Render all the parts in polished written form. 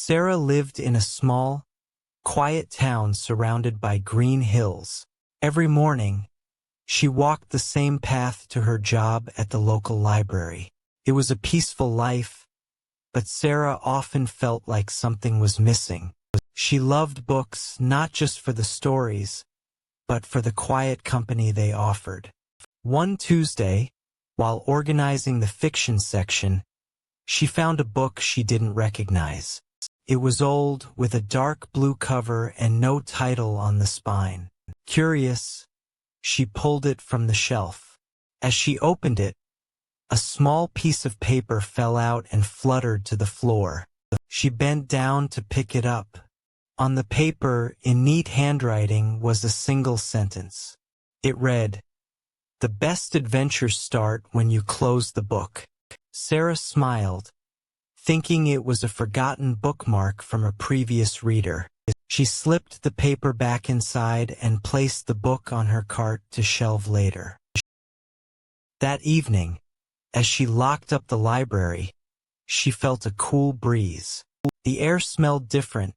Sarah lived in a small, quiet town surrounded by green hills. Every morning, she walked the same path to her job at the local library. It was a peaceful life, but Sarah often felt like something was missing. She loved books not just for the stories, but for the quiet company they offered. One Tuesday, while organizing the fiction section, she found a book she didn't recognize. It was old, with a dark blue cover and no title on the spine. Curious, she pulled it from the shelf. As she opened it, a small piece of paper fell out and fluttered to the floor. She bent down to pick it up. On the paper, in neat handwriting, was a single sentence. It read, "The best adventures start when you close the book." Sarah smiled, thinking it was a forgotten bookmark from a previous reader. She slipped the paper back inside and placed the book on her cart to shelve later. That evening, as she locked up the library, she felt a cool breeze. The air smelled different,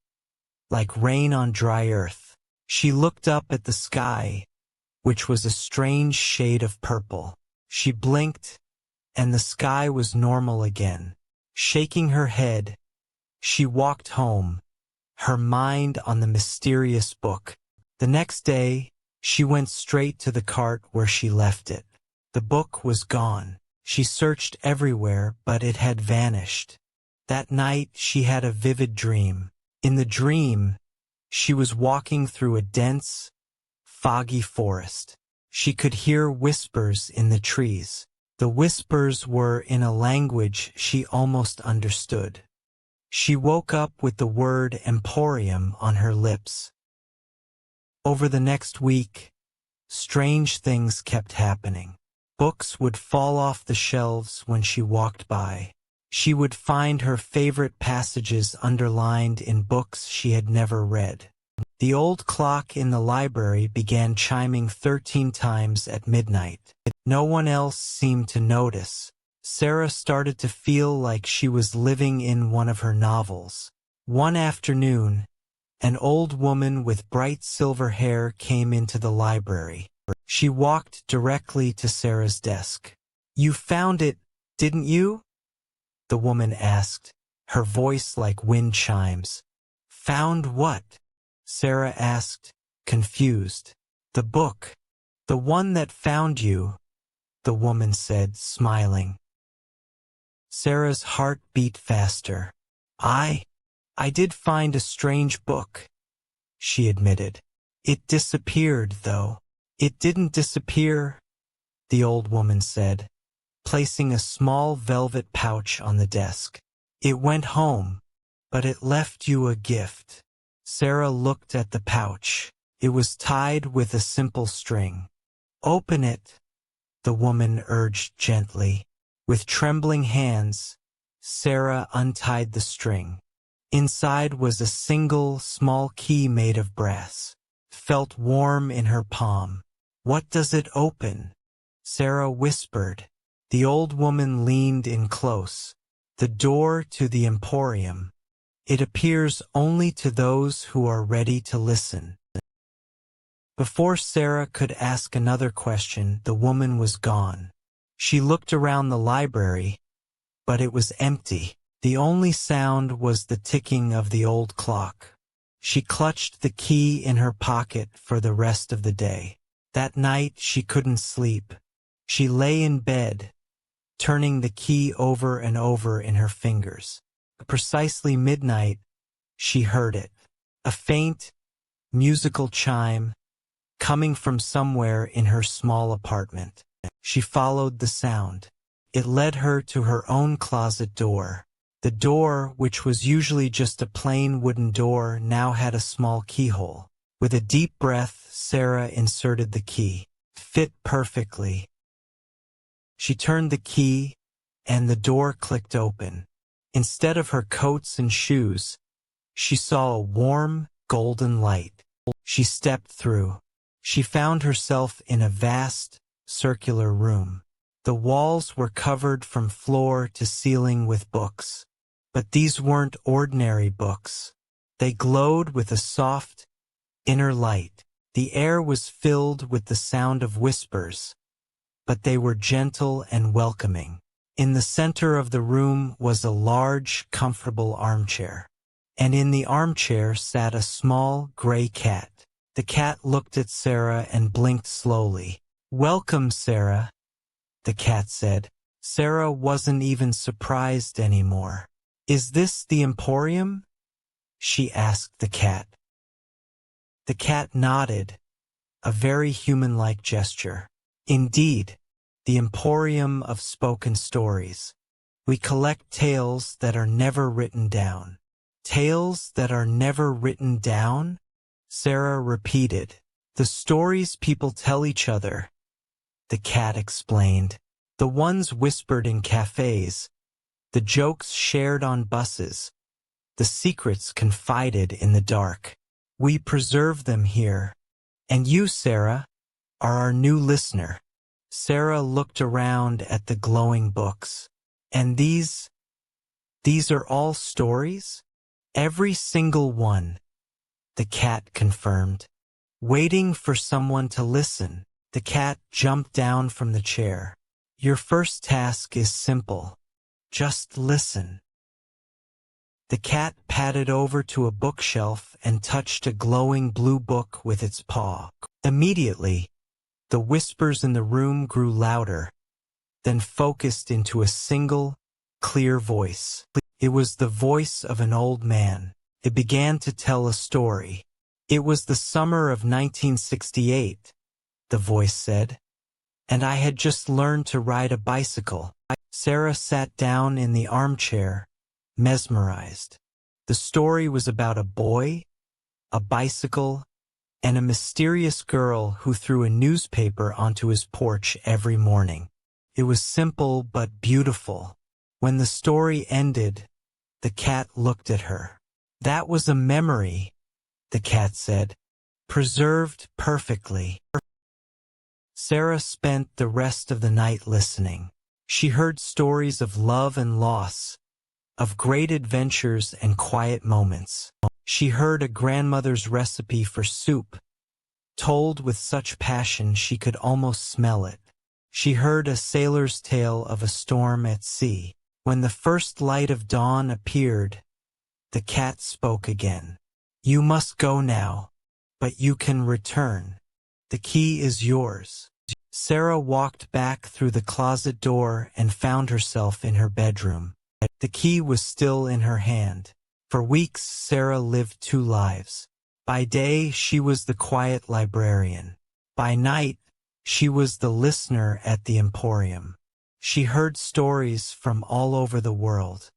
like rain on dry earth. She looked up at the sky, which was a strange shade of purple. She blinked, and the sky was normal again. Shaking her head, she walked home, her mind on the mysterious book. The next day, she went straight to the cart where she left it. The book was gone. She searched everywhere, but it had vanished. That night, she had a vivid dream. In the dream, she was walking through a dense, foggy forest. She could hear whispers in the trees. The whispers were in a language she almost understood. She woke up with the word Emporium on her lips. Over the next week, strange things kept happening. Books would fall off the shelves when she walked by. She would find her favorite passages underlined in books she had never read. The old clock in the library began chiming 13 times at midnight. No one else seemed to notice. Sarah started to feel like she was living in one of her novels. One afternoon, an old woman with bright silver hair came into the library. She walked directly to Sarah's desk. "You found it, didn't you?" the woman asked, her voice like wind chimes. "Found what?" Sarah asked, confused. "The book. The one that found you," the woman said, smiling. Sarah's heart beat faster. I did find a strange book," she admitted. "It disappeared, though." "It didn't disappear," the old woman said, placing a small velvet pouch on the desk. "It went home, but it left you a gift." Sarah looked at the pouch. It was tied with a simple string. "Open it," the woman urged gently. With trembling hands, Sarah untied the string. Inside was a single, small key made of brass. Felt warm in her palm. "What does it open?" Sarah whispered. The old woman leaned in close. "The door to the Emporium. It appears only to those who are ready to listen." Before Sarah could ask another question, the woman was gone. She looked around the library, but it was empty. The only sound was the ticking of the old clock. She clutched the key in her pocket for the rest of the day. That night she couldn't sleep. She lay in bed, turning the key over and over in her fingers. At precisely midnight, she heard it. A faint, musical chime, coming from somewhere in her small apartment. She followed the sound. It led her to her own closet door. The door, which was usually just a plain wooden door, now had a small keyhole. With a deep breath, Sarah inserted the key. Fit perfectly. She turned the key, and the door clicked open. Instead of her coats and shoes, she saw a warm, golden light. She stepped through. She found herself in a vast, circular room. The walls were covered from floor to ceiling with books, But these weren't ordinary books. They glowed with a soft, inner light. The air was filled with the sound of whispers, but they were gentle and welcoming. In the center of the room was a large, comfortable armchair, and in the armchair sat a small, gray cat. The cat looked at Sarah and blinked slowly. "Welcome, Sarah," the cat said. Sarah wasn't even surprised anymore. "Is this the Emporium?" she asked the cat. The cat nodded, a very human-like gesture. "Indeed, the Emporium of Spoken Stories. We collect tales that are never written down." "Tales that are never written down?" Sarah repeated. "The stories people tell each other," the cat explained. "The ones whispered in cafes, the jokes shared on buses, the secrets confided in the dark. We preserve them here. And you, Sarah, are our new listener." Sarah looked around at the glowing books. "And these are all stories?" "Every single one," the cat confirmed. Waiting for someone to listen, the cat jumped down from the chair. "Your first task is simple. Just listen." The cat padded over to a bookshelf and touched a glowing blue book with its paw. Immediately, the whispers in the room grew louder, then focused into a single, clear voice. It was the voice of an old man. It began to tell a story. "It was the summer of 1968, the voice said, "and I had just learned to ride a bicycle." Sarah sat down in the armchair, mesmerized. The story was about a boy, a bicycle, and a mysterious girl who threw a newspaper onto his porch every morning. It was simple but beautiful. When the story ended, the cat looked at her. "That was a memory," the cat said, "preserved perfectly." Sarah spent the rest of the night listening. She heard stories of love and loss, of great adventures and quiet moments. She heard a grandmother's recipe for soup, told with such passion she could almost smell it. She heard a sailor's tale of a storm at sea. When the first light of dawn appeared, the cat spoke again. "You must go now, but you can return. The key is yours." Sarah walked back through the closet door and found herself in her bedroom. The key was still in her hand. For weeks, Sarah lived two lives. By day, she was the quiet librarian. By night, she was the listener at the Emporium. She heard stories from all over the world.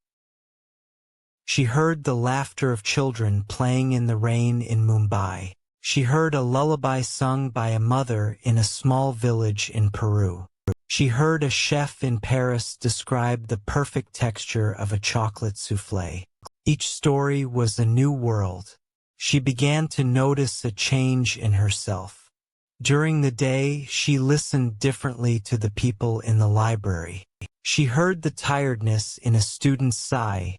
She heard the laughter of children playing in the rain in Mumbai. She heard a lullaby sung by a mother in a small village in Peru. She heard a chef in Paris describe the perfect texture of a chocolate soufflé. Each story was a new world. She began to notice a change in herself. During the day, she listened differently to the people in the library. She heard the tiredness in a student's sigh,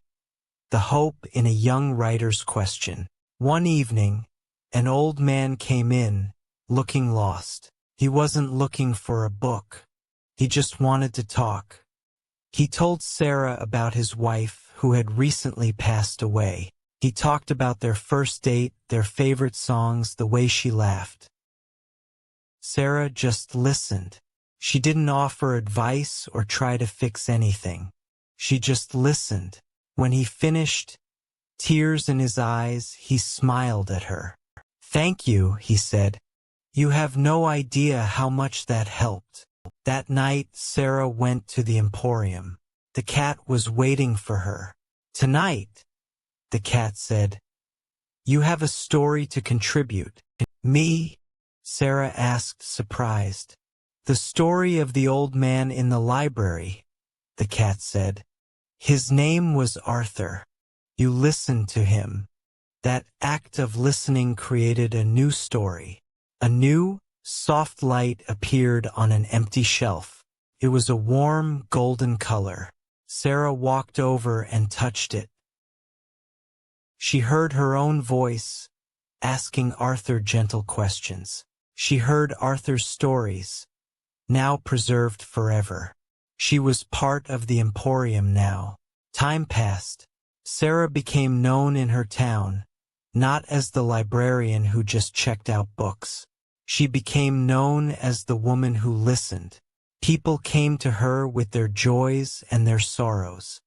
the hope in a young writer's question. One evening, an old man came in, looking lost. He wasn't looking for a book. He just wanted to talk. He told Sarah about his wife, who had recently passed away. He talked about their first date, their favorite songs, the way she laughed. Sarah just listened. She didn't offer advice or try to fix anything. She just listened. When he finished, tears in his eyes, he smiled at her. "Thank you," he said. "You have no idea how much that helped." That night, Sarah went to the Emporium. The cat was waiting for her. "Tonight," the cat said, "you have a story to contribute." "Me?" Sarah asked, surprised. "The story of the old man in the library," the cat said. "His name was Arthur. You listened to him. That act of listening created a new story. A new, soft light appeared on an empty shelf. It was a warm, golden color. Sarah walked over and touched it. She heard her own voice, asking Arthur gentle questions. She heard Arthur's stories, now preserved forever. She was part of the Emporium now. Time passed. Sarah became known in her town, not as the librarian who just checked out books. She became known as the woman who listened. People came to her with their joys and their sorrows.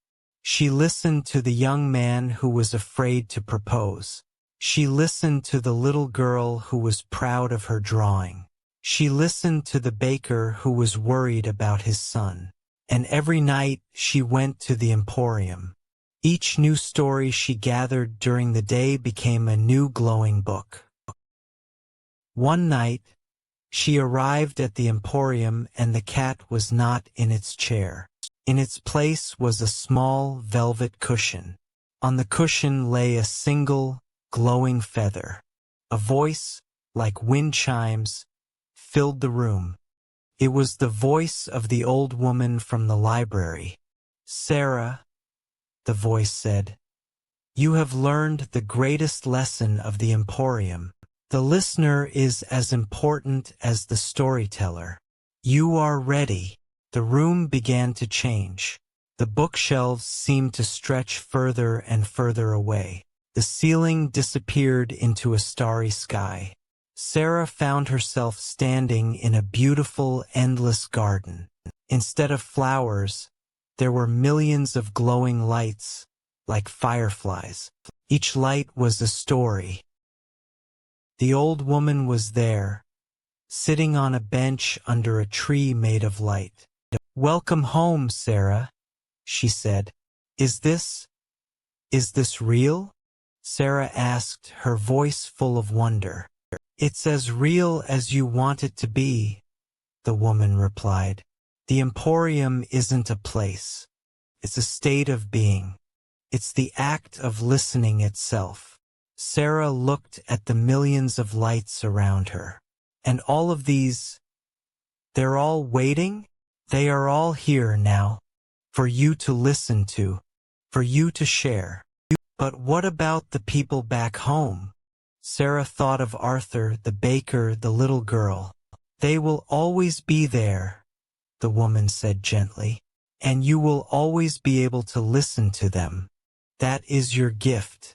She listened to the young man who was afraid to propose. She listened to the little girl who was proud of her drawing. She listened to the baker who was worried about his son. And every night she went to the Emporium. Each new story she gathered during the day became a new glowing book. One night, she arrived at the Emporium and the cat was not in its chair. In its place was a small velvet cushion. On the cushion lay a single, glowing feather. A voice, like wind chimes, filled the room. It was the voice of the old woman from the library. "Sarah," the voice said, "you have learned the greatest lesson of the Emporium. The listener is as important as the storyteller. You are ready." The room began to change. The bookshelves seemed to stretch further and further away. The ceiling disappeared into a starry sky. Sarah found herself standing in a beautiful, endless garden. Instead of flowers, there were millions of glowing lights, like fireflies. Each light was a story. The old woman was there, sitting on a bench under a tree made of light. "Welcome home, Sarah," she said. Is this real?" Sarah asked, her voice full of wonder. "It's as real as you want it to be," the woman replied. "The Emporium isn't a place. It's a state of being. It's the act of listening itself." Sarah looked at the millions of lights around her. "And all of these, they're all waiting? They are all here now, for you to listen to, for you to share. But what about the people back home?" Sarah thought of Arthur, the baker, the little girl. "They will always be there," the woman said gently, "and you will always be able to listen to them. That is your gift.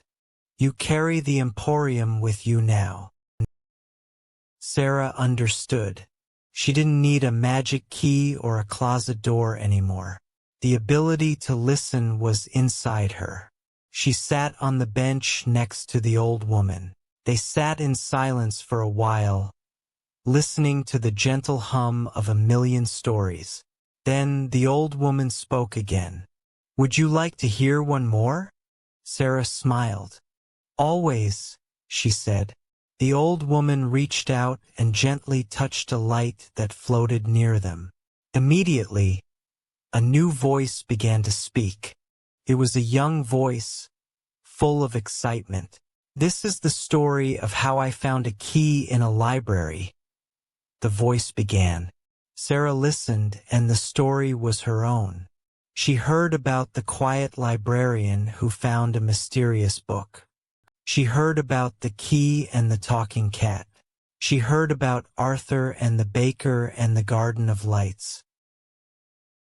You carry the Emporium with you now." Sarah understood. She didn't need a magic key or a closet door anymore. The ability to listen was inside her. She sat on the bench next to the old woman. They sat in silence for a while, listening to the gentle hum of a million stories. Then the old woman spoke again. "Would you like to hear one more?" Sarah smiled. "Always," she said. The old woman reached out and gently touched a light that floated near them. Immediately, a new voice began to speak. It was a young voice, full of excitement. "This is the story of how I found a key in a library," the voice began. Sarah listened, and the story was her own. She heard about the quiet librarian who found a mysterious book. She heard about the key and the talking cat. She heard about Arthur and the baker and the garden of lights.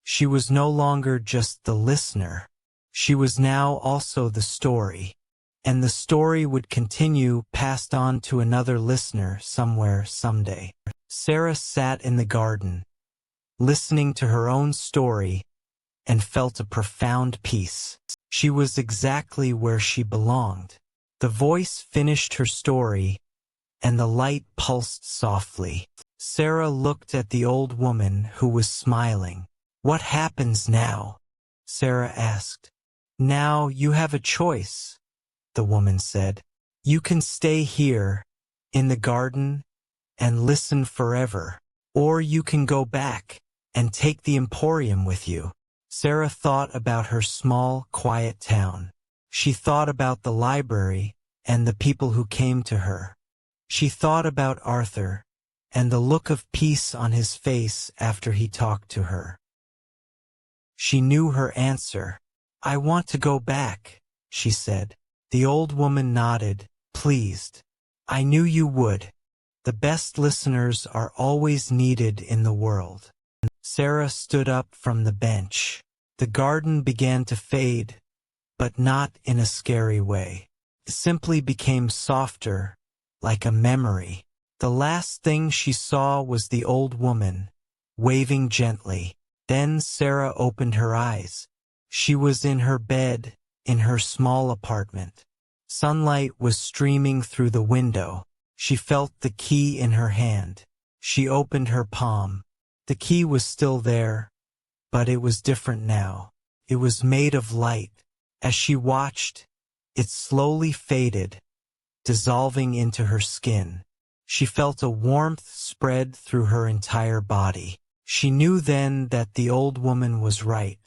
She was no longer just the listener. She was now also the story. And the story would continue, passed on to another listener somewhere, someday. Sarah sat in the garden, listening to her own story, and felt a profound peace. She was exactly where she belonged. The voice finished her story, and the light pulsed softly. Sarah looked at the old woman who was smiling. "What happens now?" Sarah asked. "Now you have a choice," the woman said. "You can stay here, in the garden, and listen forever. Or you can go back, and take the Emporium with you." Sarah thought about her small, quiet town. She thought about the library, and the people who came to her. She thought about Arthur, and the look of peace on his face after he talked to her. She knew her answer. "I want to go back," she said. The old woman nodded, pleased. I knew you would. The best listeners are always needed in the world. Sarah stood up from the bench. The garden began to fade, but not in a scary way. It simply became softer, like a memory. The last thing she saw was the old woman, waving gently. Then Sarah opened her eyes. She was in her bed, in her small apartment. Sunlight was streaming through the window. She felt the key in her hand. She opened her palm. The key was still there, but it was different now. It was made of light. As she watched, it slowly faded, dissolving into her skin. She felt a warmth spread through her entire body. She knew then that the old woman was right.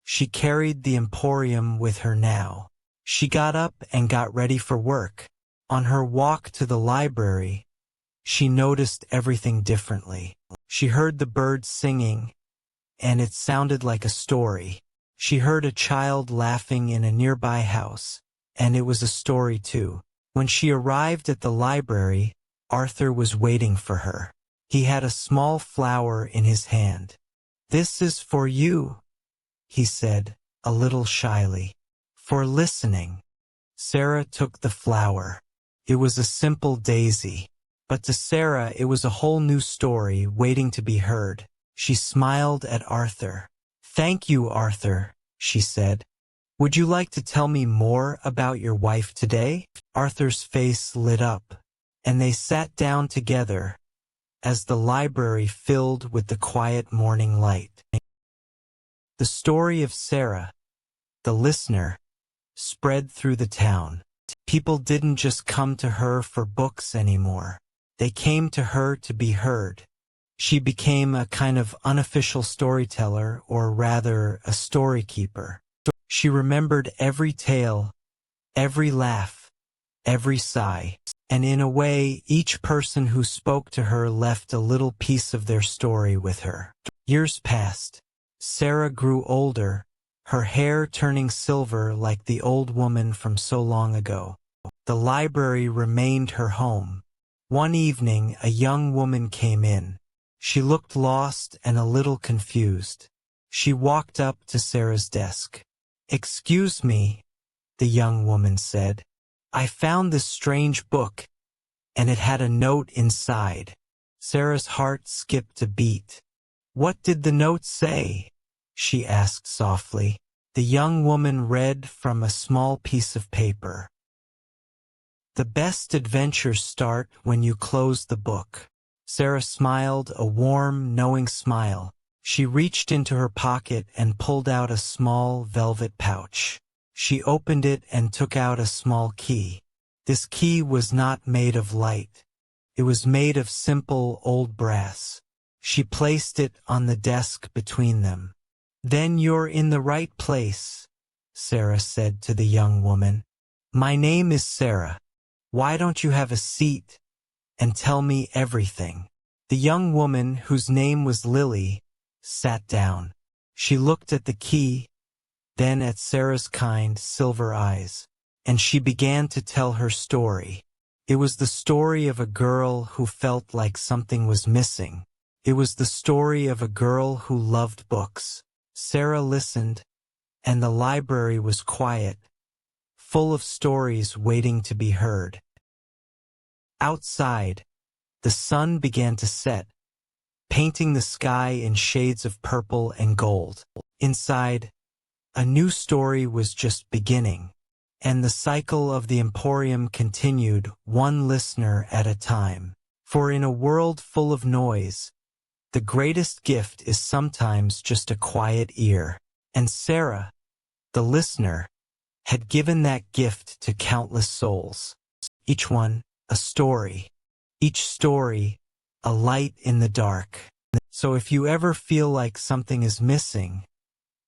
She carried the Emporium with her now. She got up and got ready for work. On her walk to the library, she noticed everything differently. She heard the birds singing, and it sounded like a story. She heard a child laughing in a nearby house, and it was a story too. When she arrived at the library, Arthur was waiting for her. He had a small flower in his hand. "This is for you," he said, a little shyly. "For listening." Sarah took the flower. It was a simple daisy. But to Sarah it was a whole new story waiting to be heard. She smiled at Arthur. "Thank you, Arthur," she said. "Would you like to tell me more about your wife today?" Arthur's face lit up, and they sat down together as the library filled with the quiet morning light. The story of Sarah, the listener, spread through the town. People didn't just come to her for books anymore. They came to her to be heard. She became a kind of unofficial storyteller, or rather a story keeper. She remembered every tale, every laugh, every sigh, and in a way, each person who spoke to her left a little piece of their story with her. Years passed. Sarah grew older, her hair turning silver like the old woman from so long ago. The library remained her home. One evening, a young woman came in. She looked lost and a little confused. She walked up to Sarah's desk. "Excuse me," the young woman said. "I found this strange book, and it had a note inside." Sarah's heart skipped a beat. "What did the note say?" she asked softly. The young woman read from a small piece of paper. "The best adventures start when you close the book." Sarah smiled, a warm, knowing smile. She reached into her pocket and pulled out a small velvet pouch. She opened it and took out a small key. This key was not made of light. It was made of simple old brass. She placed it on the desk between them. "Then you're in the right place," Sarah said to the young woman. "My name is Sarah. Why don't you have a seat and tell me everything?" The young woman, whose name was Lily, sat down. She looked at the key, then at Sarah's kind silver eyes, and she began to tell her story. It was the story of a girl who felt like something was missing. It was the story of a girl who loved books. Sarah listened, and the library was quiet, full of stories waiting to be heard. Outside, the sun began to set, painting the sky in shades of purple and gold. Inside, a new story was just beginning, and the cycle of the Emporium continued, one listener at a time. For in a world full of noise, the greatest gift is sometimes just a quiet ear. And Sarah, the listener, had given that gift to countless souls. Each one, a story. Each story, a light in the dark. So if you ever feel like something is missing,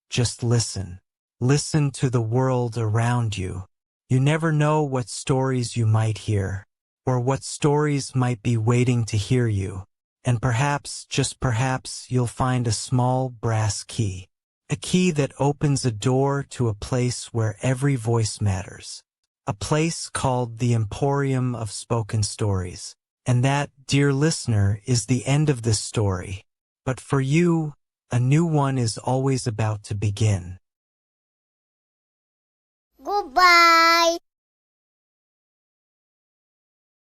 just listen. Listen to the world around you. You never know what stories you might hear, or what stories might be waiting to hear you. And perhaps, just perhaps, you'll find a small brass key. A key that opens a door to a place where every voice matters. A place called the Emporium of Spoken Stories. And that, dear listener, is the end of this story. But for you, a new one is always about to begin. Goodbye.